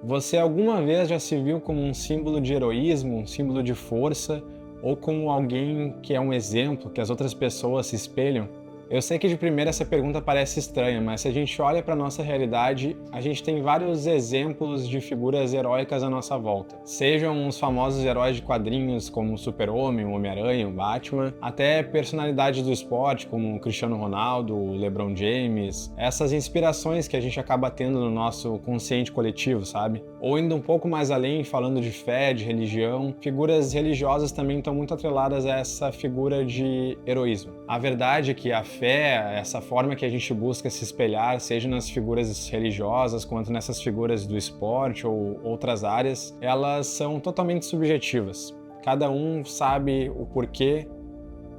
Você alguma vez já se viu como um símbolo de heroísmo, um símbolo de força, ou como alguém que é um exemplo, que as outras pessoas se espelham? Eu sei que de primeira essa pergunta parece estranha, mas se a gente olha para a nossa realidade, a gente tem vários exemplos de figuras heróicas à nossa volta. Sejam os famosos heróis de quadrinhos como o Super-Homem, o Homem-Aranha, o Batman, até personalidades do esporte como o Cristiano Ronaldo, o LeBron James, essas inspirações que a gente acaba tendo no nosso consciente coletivo, sabe? Ou indo um pouco mais além, falando de fé, de religião, figuras religiosas também estão muito atreladas a essa figura de heroísmo. A verdade é que a fé, essa forma que a gente busca se espelhar, seja nas figuras religiosas quanto nessas figuras do esporte ou outras áreas, elas são totalmente subjetivas. Cada um sabe o porquê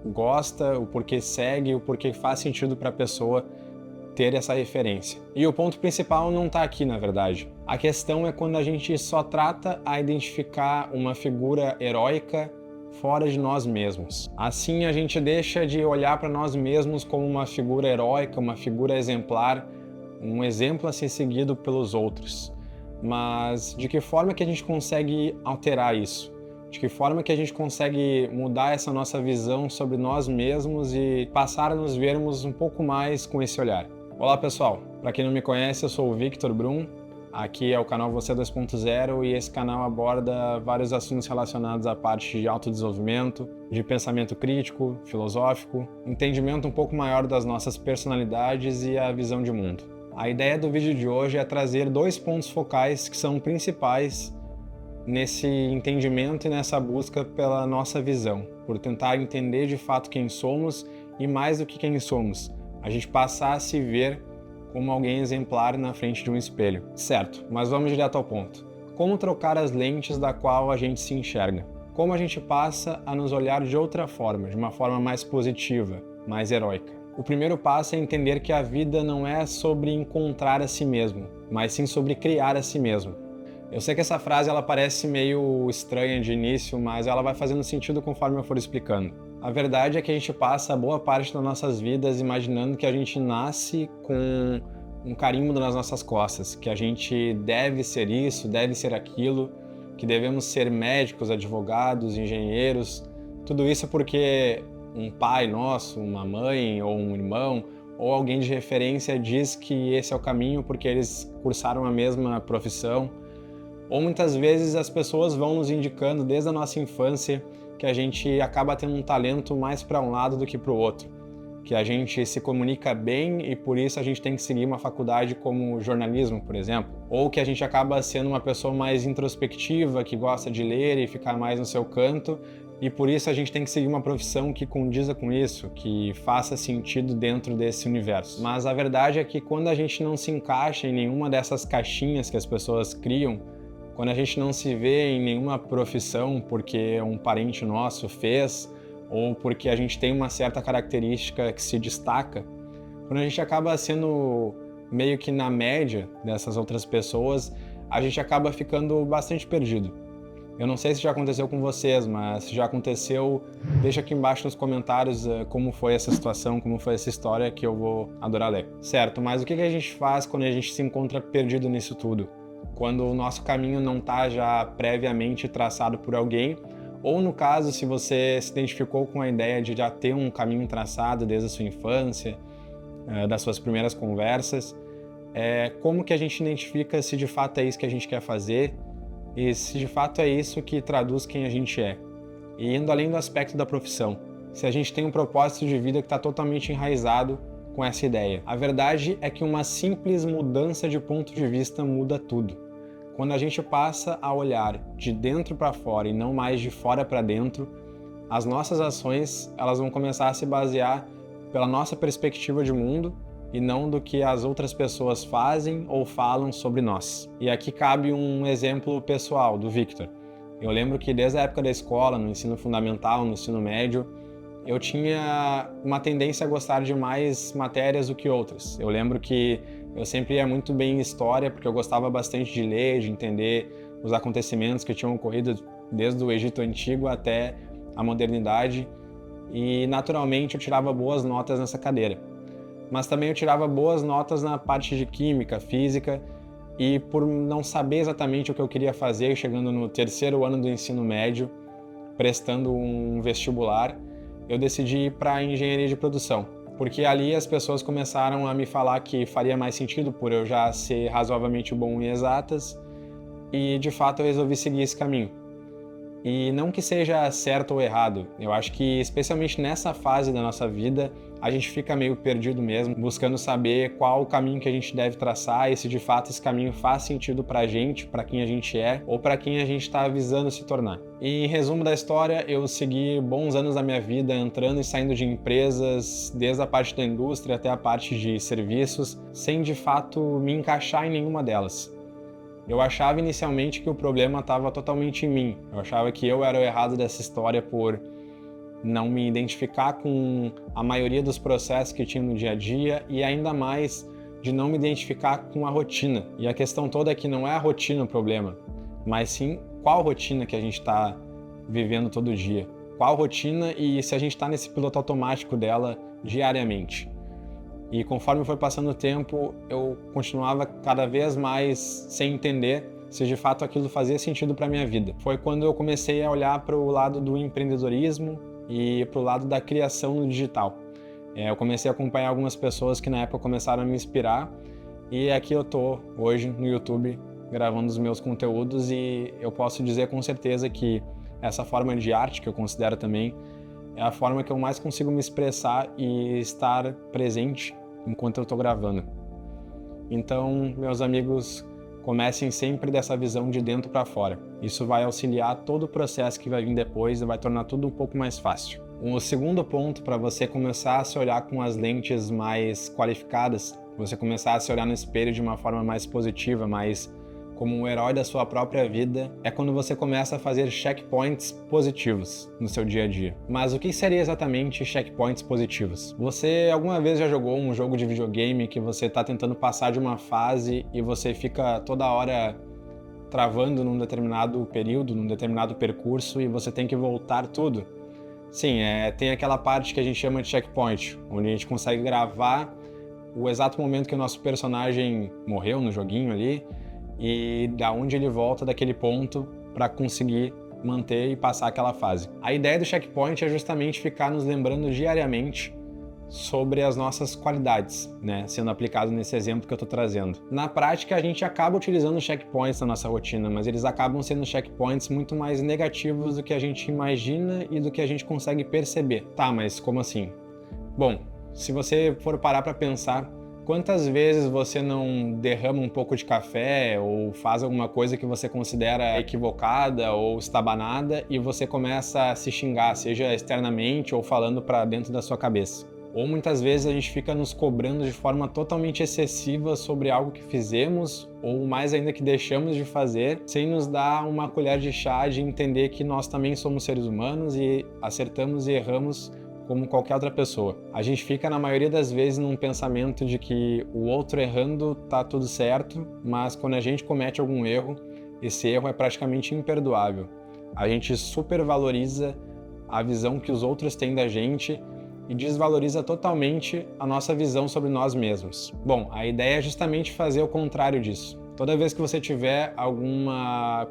gosta, o porquê segue, o porquê faz sentido para a pessoa ter essa referência. E o ponto principal não está aqui, na verdade. A questão é quando a gente só trata a identificar uma figura heróica fora de nós mesmos. Assim a gente deixa de olhar para nós mesmos como uma figura heróica, uma figura exemplar, um exemplo a ser seguido pelos outros. Mas de que forma que a gente consegue alterar isso? De que forma que a gente consegue mudar essa nossa visão sobre nós mesmos e passar a nos vermos um pouco mais com esse olhar? Olá pessoal, para quem não me conhece, eu sou o Victor Brum. Aqui é o canal Você 2.0 e esse canal aborda vários assuntos relacionados à parte de autodesenvolvimento, de pensamento crítico, filosófico, entendimento um pouco maior das nossas personalidades e a visão de mundo. A ideia do vídeo de hoje é trazer dois pontos focais que são principais nesse entendimento e nessa busca pela nossa visão, por tentar entender de fato quem somos e mais do que quem somos, a gente passar a se ver como alguém exemplar na frente de um espelho. Certo, mas vamos direto ao ponto. Como trocar as lentes da qual a gente se enxerga? Como a gente passa a nos olhar de outra forma, de uma forma mais positiva, mais heróica? O primeiro passo é entender que a vida não é sobre encontrar a si mesmo, mas sim sobre criar a si mesmo. Eu sei que essa frase ela parece meio estranha de início, mas ela vai fazendo sentido conforme eu for explicando. A verdade é que a gente passa boa parte das nossas vidas imaginando que a gente nasce com um carimbo nas nossas costas, que a gente deve ser isso, deve ser aquilo, que devemos ser médicos, advogados, engenheiros. Tudo isso porque um pai nosso, uma mãe ou um irmão ou alguém de referência diz que esse é o caminho porque eles cursaram a mesma profissão. Ou muitas vezes as pessoas vão nos indicando desde a nossa infância que a gente acaba tendo um talento mais para um lado do que para o outro, que a gente se comunica bem e por isso a gente tem que seguir uma faculdade como jornalismo, por exemplo, ou que a gente acaba sendo uma pessoa mais introspectiva, que gosta de ler e ficar mais no seu canto, e por isso a gente tem que seguir uma profissão que condiza com isso, que faça sentido dentro desse universo. Mas a verdade é que quando a gente não se encaixa em nenhuma dessas caixinhas que as pessoas criam, quando a gente não se vê em nenhuma profissão porque um parente nosso fez ou porque a gente tem uma certa característica que se destaca, quando a gente acaba sendo meio que na média dessas outras pessoas, a gente acaba ficando bastante perdido. Eu não sei se já aconteceu com vocês, mas se já aconteceu, deixa aqui embaixo nos comentários como foi essa situação, como foi essa história que eu vou adorar ler. Certo, mas o que a gente faz quando a gente se encontra perdido nisso tudo? Quando o nosso caminho não está já previamente traçado por alguém, ou no caso, se você se identificou com a ideia de já ter um caminho traçado desde a sua infância, das suas primeiras conversas, como que a gente identifica se de fato é isso que a gente quer fazer e se de fato é isso que traduz quem a gente é. E indo além do aspecto da profissão, se a gente tem um propósito de vida que está totalmente enraizado com essa ideia. A verdade é que uma simples mudança de ponto de vista muda tudo. Quando a gente passa a olhar de dentro para fora e não mais de fora para dentro, as nossas ações elas vão começar a se basear pela nossa perspectiva de mundo e não do que as outras pessoas fazem ou falam sobre nós. E aqui cabe um exemplo pessoal do Victor. Eu lembro que desde a época da escola, no ensino fundamental, no ensino médio, eu tinha uma tendência a gostar de mais matérias do que outras. Eu lembro que eu sempre ia muito bem em história, porque eu gostava bastante de ler, de entender os acontecimentos que tinham ocorrido desde o Egito Antigo até a modernidade, e naturalmente eu tirava boas notas nessa cadeira. Mas também eu tirava boas notas na parte de química, física, e por não saber exatamente o que eu queria fazer, chegando no terceiro ano do ensino médio, prestando um vestibular, eu decidi ir para engenharia de produção, porque ali as pessoas começaram a me falar que faria mais sentido por eu já ser razoavelmente bom em exatas, e de fato eu resolvi seguir esse caminho. E não que seja certo ou errado, eu acho que especialmente nessa fase da nossa vida, a gente fica meio perdido mesmo, buscando saber qual o caminho que a gente deve traçar e se de fato esse caminho faz sentido pra gente, pra quem a gente é ou pra quem a gente está visando se tornar. E em resumo da história, eu segui bons anos da minha vida entrando e saindo de empresas, desde a parte da indústria até a parte de serviços, sem de fato me encaixar em nenhuma delas. Eu achava inicialmente que o problema estava totalmente em mim. Eu achava que eu era o errado dessa história por não me identificar com a maioria dos processos que tinha no dia a dia e ainda mais de não me identificar com a rotina. E a questão toda é que não é a rotina o problema, mas sim qual rotina que a gente está vivendo todo dia. Qual rotina e se a gente está nesse piloto automático dela diariamente. E conforme foi passando o tempo, eu continuava cada vez mais sem entender se de fato aquilo fazia sentido para minha vida. Foi quando eu comecei a olhar para o lado do empreendedorismo e para o lado da criação no digital. Eu comecei a acompanhar algumas pessoas que na época começaram a me inspirar e aqui eu tô hoje no YouTube gravando os meus conteúdos e eu posso dizer com certeza que essa forma de arte, que eu considero também, é a forma que eu mais consigo me expressar e estar presente enquanto eu estou gravando. Então, meus amigos, comecem sempre dessa visão de dentro para fora. Isso vai auxiliar todo o processo que vai vir depois e vai tornar tudo um pouco mais fácil. O segundo ponto para você começar a se olhar com as lentes mais qualificadas, você começar a se olhar no espelho de uma forma mais positiva, mais como um herói da sua própria vida, é quando você começa a fazer checkpoints positivos no seu dia a dia. Mas o que seria exatamente checkpoints positivos? Você alguma vez já jogou um jogo de videogame que você está tentando passar de uma fase e você fica toda hora travando num determinado período, num determinado percurso e você tem que voltar tudo? Sim, tem aquela parte que a gente chama de checkpoint, onde a gente consegue gravar o exato momento que o nosso personagem morreu no joguinho ali, e da onde ele volta daquele ponto para conseguir manter e passar aquela fase. A ideia do checkpoint é justamente ficar nos lembrando diariamente sobre as nossas qualidades, né? Sendo aplicado nesse exemplo que eu estou trazendo. Na prática, a gente acaba utilizando checkpoints na nossa rotina, mas eles acabam sendo checkpoints muito mais negativos do que a gente imagina e do que a gente consegue perceber. Tá, mas como assim? Bom, se você for parar para pensar, quantas vezes você não derrama um pouco de café ou faz alguma coisa que você considera equivocada ou estabanada e você começa a se xingar, seja externamente ou falando para dentro da sua cabeça? Ou muitas vezes a gente fica nos cobrando de forma totalmente excessiva sobre algo que fizemos ou mais ainda que deixamos de fazer, sem nos dar uma colher de chá de entender que nós também somos seres humanos e acertamos e erramos como qualquer outra pessoa. A gente fica na maioria das vezes num pensamento de que o outro errando tá tudo certo, mas quando a gente comete algum erro, esse erro é praticamente imperdoável. A gente supervaloriza a visão que os outros têm da gente e desvaloriza totalmente a nossa visão sobre nós mesmos. Bom, a ideia é justamente fazer o contrário disso. Toda vez que você tiver alguma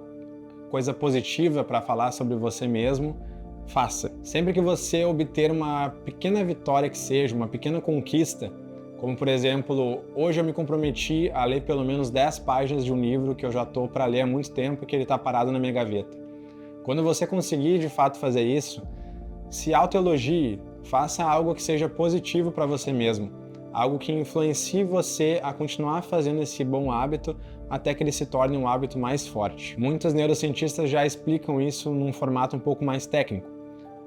coisa positiva para falar sobre você mesmo, faça. Sempre que você obter uma pequena vitória que seja, uma pequena conquista, como por exemplo, hoje eu me comprometi a ler pelo menos 10 páginas de um livro que eu já estou para ler há muito tempo e que ele está parado na minha gaveta. Quando você conseguir de fato fazer isso, se autoelogie, faça algo que seja positivo para você mesmo, algo que influencie você a continuar fazendo esse bom hábito até que ele se torne um hábito mais forte. Muitos neurocientistas já explicam isso num formato um pouco mais técnico.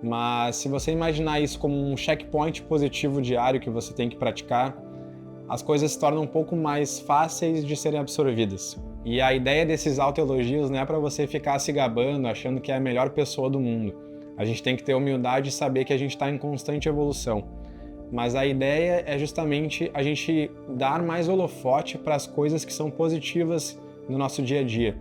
Mas se você imaginar isso como um checkpoint positivo diário que você tem que praticar, as coisas se tornam um pouco mais fáceis de serem absorvidas. E a ideia desses autoelogios não é para você ficar se gabando, achando que é a melhor pessoa do mundo. A gente tem que ter humildade e saber que a gente está em constante evolução. Mas a ideia é justamente a gente dar mais holofote para as coisas que são positivas no nosso dia a dia,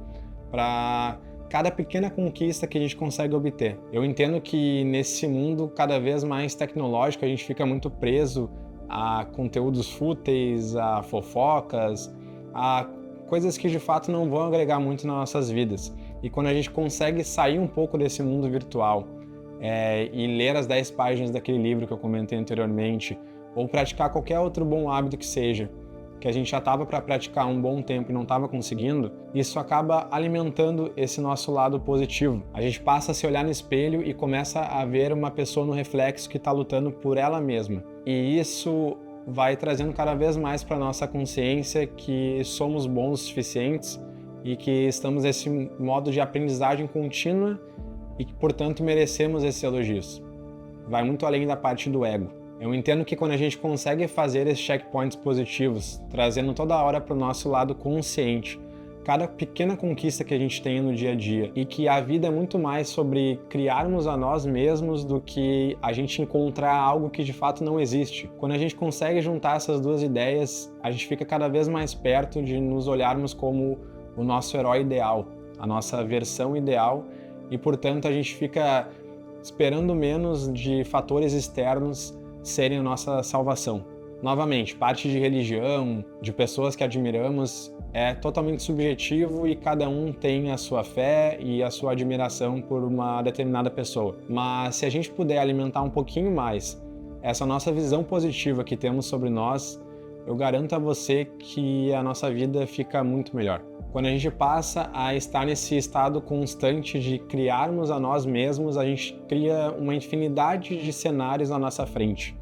para cada pequena conquista que a gente consegue obter. Eu entendo que nesse mundo cada vez mais tecnológico a gente fica muito preso a conteúdos fúteis, a fofocas, a coisas que de fato não vão agregar muito nas nossas vidas. E quando a gente consegue sair um pouco desse mundo virtual e ler as 10 páginas daquele livro que eu comentei anteriormente, ou praticar qualquer outro bom hábito que seja, que a gente já estava para praticar há um bom tempo e não estava conseguindo, isso acaba alimentando esse nosso lado positivo. A gente passa a se olhar no espelho e começa a ver uma pessoa no reflexo que está lutando por ela mesma. E isso vai trazendo cada vez mais para nossa consciência que somos bons o suficientes e que estamos nesse modo de aprendizagem contínua e que, portanto, merecemos esses elogios. Vai muito além da parte do ego. Eu entendo que quando a gente consegue fazer esses checkpoints positivos, trazendo toda hora para o nosso lado consciente, cada pequena conquista que a gente tem no dia a dia, e que a vida é muito mais sobre criarmos a nós mesmos do que a gente encontrar algo que de fato não existe. Quando a gente consegue juntar essas duas ideias, a gente fica cada vez mais perto de nos olharmos como o nosso herói ideal, a nossa versão ideal, e portanto a gente fica esperando menos de fatores externos serem a nossa salvação. Novamente, parte de religião, de pessoas que admiramos, é totalmente subjetivo e cada um tem a sua fé e a sua admiração por uma determinada pessoa. Mas se a gente puder alimentar um pouquinho mais essa nossa visão positiva que temos sobre nós, eu garanto a você que a nossa vida fica muito melhor. Quando a gente passa a estar nesse estado constante de criarmos a nós mesmos, a gente cria uma infinidade de cenários na nossa frente.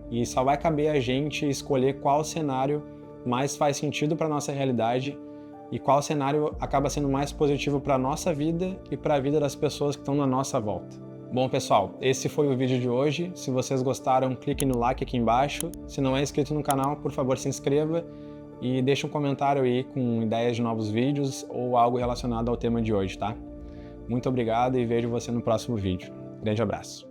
E só vai caber a gente escolher qual cenário mais faz sentido para a nossa realidade e qual cenário acaba sendo mais positivo para a nossa vida e para a vida das pessoas que estão na nossa volta. Bom, pessoal, esse foi o vídeo de hoje. Se vocês gostaram, clique no like aqui embaixo. Se não é inscrito no canal, por favor, se inscreva e deixe um comentário aí com ideias de novos vídeos ou algo relacionado ao tema de hoje, tá? Muito obrigado e vejo você no próximo vídeo. Grande abraço.